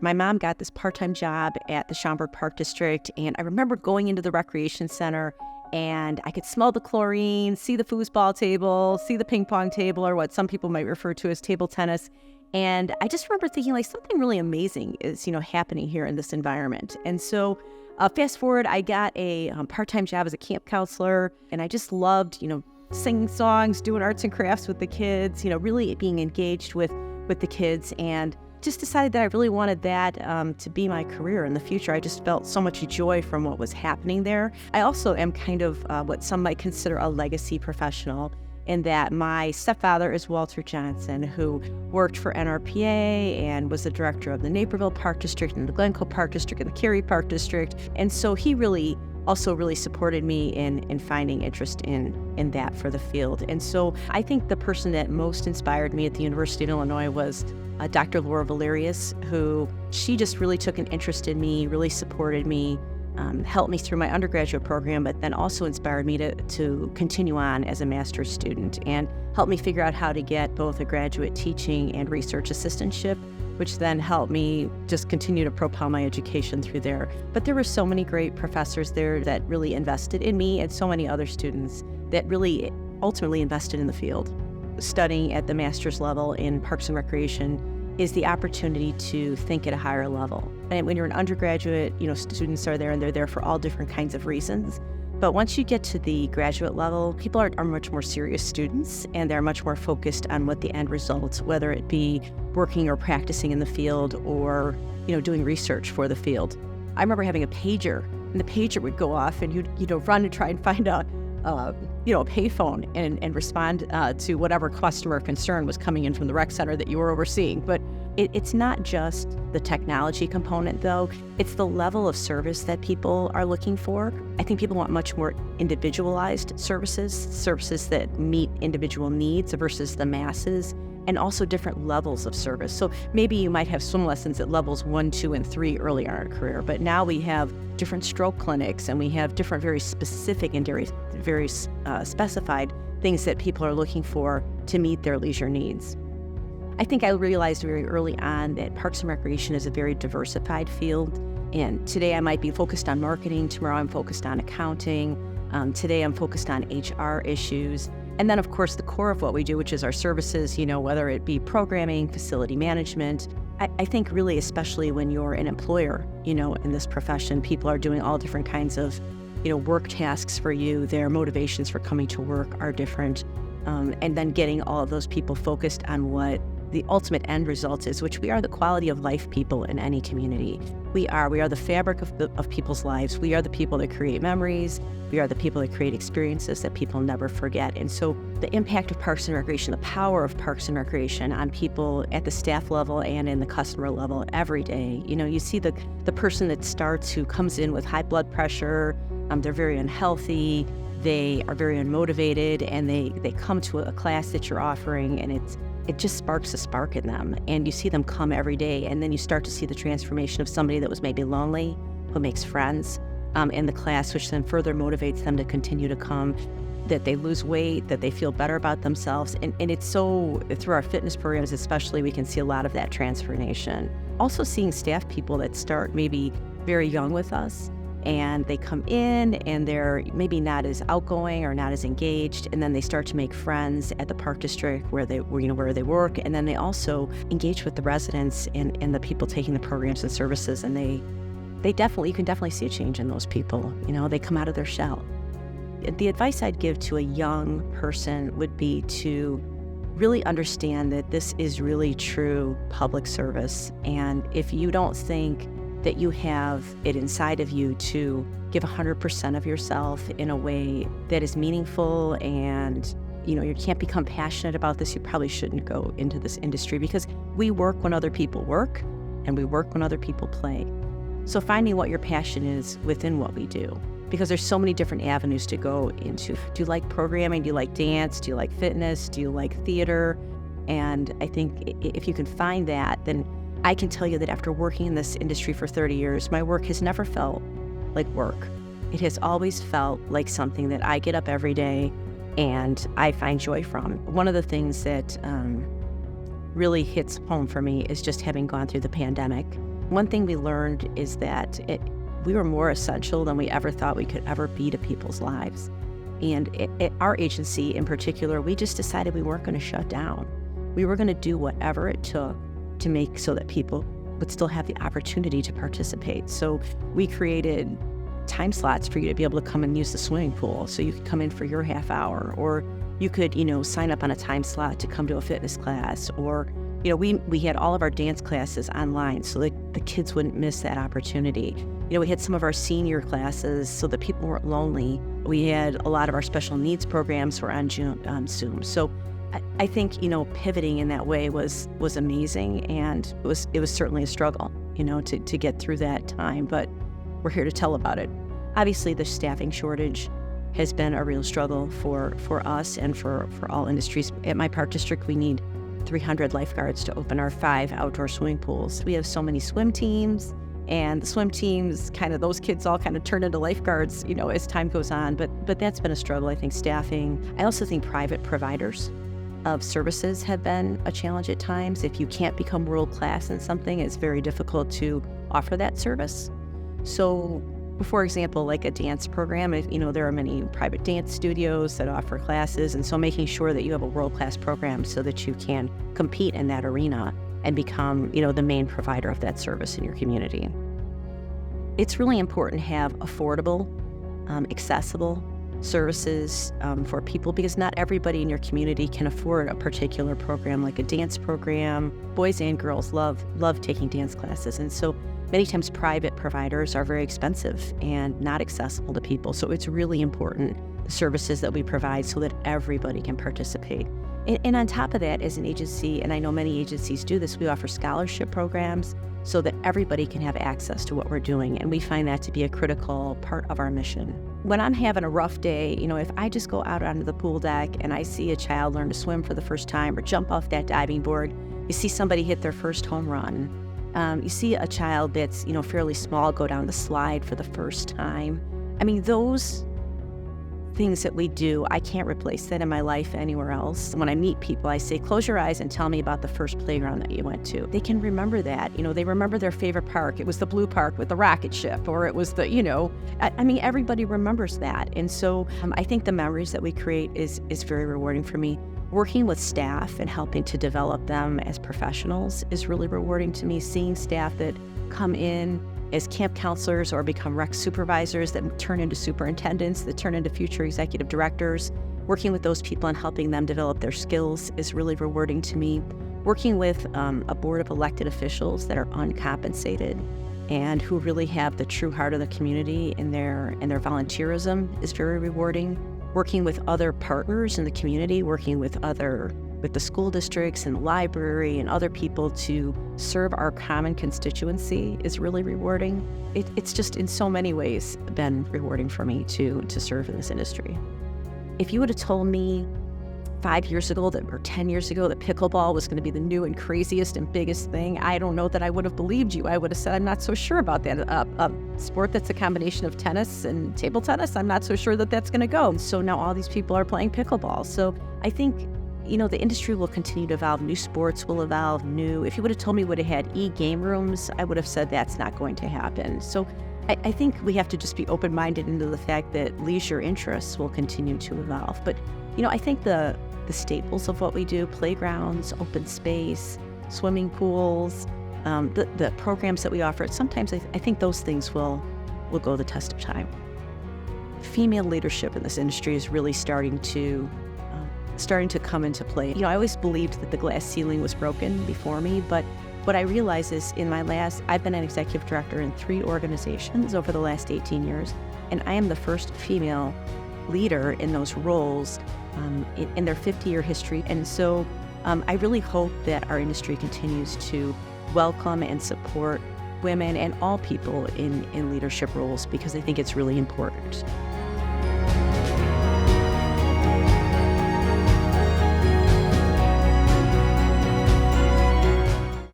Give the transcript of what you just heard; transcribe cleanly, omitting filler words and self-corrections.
My mom got this part-time job at the Schaumburg Park District, and I remember going into the recreation center, and I could smell the chlorine, see the foosball table, see the ping pong table, or what some people might refer to as table tennis. And I just remember thinking, like, something really amazing is, happening here in this environment. And so fast forward, I got a part-time job as a camp counselor, and I just loved, singing songs, doing arts and crafts with the kids, really being engaged with the kids, and just decided that I really wanted that to be my career in the future. I just felt so much joy from what was happening there. I also am kind of what some might consider a legacy professional, in that my stepfather is Walter Johnson, who worked for NRPA and was the director of the Naperville Park District and the Glencoe Park District and the Carrie Park District. And so he really supported me in finding interest in that for the field. And so I think the person that most inspired me at the University of Illinois was Dr. Laura Valerius, who she just really took an interest in me, really supported me, helped me through my undergraduate program, but then also inspired me to continue on as a master's student and helped me figure out how to get both a graduate teaching and research assistantship, which then helped me just continue to propel my education through there. But there were so many great professors there that really invested in me, and so many other students that really ultimately invested in the field. Studying at the master's level in Parks and Recreation is the opportunity to think at a higher level. And when you're an undergraduate, students are there and they're there for all different kinds of reasons. But once you get to the graduate level, people are much more serious students, and they're much more focused on what the end results, whether it be working or practicing in the field or, doing research for the field. I remember having a pager, and the pager would go off, and you'd run and try and find a payphone and respond to whatever customer concern was coming in from the rec center that you were overseeing. But it's not just the technology component, though. It's the level of service that people are looking for. I think people want much more individualized services that meet individual needs versus the masses, and also different levels of service. So maybe you might have swim lessons at levels 1, 2, and 3 early in our career, but now we have different stroke clinics, and we have different very specific and very specified things that people are looking for to meet their leisure needs. I think I realized very early on that Parks and Recreation is a very diversified field, and today I might be focused on marketing, tomorrow I'm focused on accounting, today I'm focused on HR issues. And then, of course, the core of what we do, which is our services, whether it be programming, facility management. I think really, especially when you're an employer, in this profession, people are doing all different kinds of, work tasks for you. Their motivations for coming to work are different. And then getting all of those people focused on what the ultimate end result is, which we are the quality of life people in any community. We are the fabric of people's lives. We are the people that create memories. We are the people that create experiences that people never forget. And so the impact of Parks and Recreation, the power of Parks and Recreation on people at the staff level and in the customer level every day. You see the person that starts who comes in with high blood pressure, they're very unhealthy, they are very unmotivated, and they come to a class that you're offering, and it just sparks a spark in them. And you see them come every day, and then you start to see the transformation of somebody that was maybe lonely, who makes friends in the class, which then further motivates them to continue to come, that they lose weight, that they feel better about themselves. And it's so, through our fitness programs especially, we can see a lot of that transformation. Also seeing staff people that start maybe very young with us, and they come in and they're maybe not as outgoing or not as engaged, and then they start to make friends at the park district where they work, and then they also engage with the residents and the people taking the programs and services, and you can definitely see a change in those people. They come out of their shell. The advice I'd give to a young person would be to really understand that this is really true public service, and if you don't think that you have it inside of you to give 100% of yourself in a way that is meaningful, and you can't become passionate about this, you probably shouldn't go into this industry, because we work when other people work, and we work when other people play. So finding what your passion is within what we do, because there's so many different avenues to go into. Do you like programming? Do you like dance? Do you like fitness? Do you like theater? And I think if you can find that, then I can tell you that after working in this industry for 30 years, my work has never felt like work. It has always felt like something that I get up every day and I find joy from. One of the things that really hits home for me is just having gone through the pandemic One thing we learned is that we were more essential than we ever thought we could ever be to people's lives. And our agency in particular, we just decided we weren't going to shut down. We were going to do whatever it took to make so that people would still have the opportunity to participate. So we created time slots for you to be able to come and use the swimming pool. So you could come in for your half hour, or you could, sign up on a time slot to come to a fitness class, or, we had all of our dance classes online so that the kids wouldn't miss that opportunity. We had some of our senior classes so that people weren't lonely. We had a lot of our special needs programs were on Zoom. So I think, pivoting in that way was amazing, and it was certainly a struggle, to get through that time, but we're here to tell about it. Obviously, the staffing shortage has been a real struggle for us and for all industries. At my park district, we need 300 lifeguards to open our 5 outdoor swimming pools. We have so many swim teams, and the swim teams, those kids all turn into lifeguards, as time goes on. But that's been a struggle, I think, staffing. I also think private providers of services have been a challenge at times. If you can't become world class in something, it's very difficult to offer that service. So, for example, like a dance program, there are many private dance studios that offer classes, and so making sure that you have a world-class program so that you can compete in that arena and become, the main provider of that service in your community. It's really important to have affordable, accessible services for people, because not everybody in your community can afford a particular program like a dance program. Boys and girls love taking dance classes, and so many times private providers are very expensive and not accessible to people. So it's really important, the services that we provide, so that everybody can participate. And on top of that, as an agency, and I know many agencies do this, we offer scholarship programs so that everybody can have access to what we're doing. And we find that to be a critical part of our mission. When I'm having a rough day, if I just go out onto the pool deck and I see a child learn to swim for the first time or jump off that diving board, you see somebody hit their first home run. You see a child that's, fairly small go down the slide for the first time. Those things that we do, I can't replace that in my life anywhere else. When I meet people, I say, close your eyes and tell me about the first playground that you went to. They can remember that. They remember their favorite park. It was the blue park with the rocket ship, or it was the, everybody remembers that. And so I think the memories that we create is very rewarding for me. Working with staff and helping to develop them as professionals is really rewarding to me. Seeing staff that come in as camp counselors or become rec supervisors that turn into superintendents, that turn into future executive directors, working with those people and helping them develop their skills is really rewarding to me. Working with a board of elected officials that are uncompensated and who really have the true heart of the community in their volunteerism is very rewarding. Working with other partners in the community, working with the school districts and the library and other people to serve our common constituency is really rewarding. It's just in so many ways been rewarding for me to serve in this industry. If you would have told me 5 years ago or 10 years ago that pickleball was going to be the new and craziest and biggest thing, I don't know that I would have believed you. I would have said, I'm not so sure about that. A sport that's a combination of tennis and table tennis, I'm not so sure that that's going to go. So now all these people are playing pickleball. So I think, the industry will continue to evolve. New sports will evolve. If you would have told me we would have had e-game rooms, I would have said that's not going to happen. So I think we have to just be open-minded into the fact that leisure interests will continue to evolve. But, I think the staples of what we do, playgrounds, open space, swimming pools, the programs that we offer, sometimes I think those things will go the test of time. Female leadership in this industry is really starting to come into play. I always believed that the glass ceiling was broken before me, but what I realize is I've been an executive director in 3 organizations over the last 18 years, and I am the first female leader in those roles in their 50-year history. And so I really hope that our industry continues to welcome and support women and all people in leadership roles, because I think it's really important.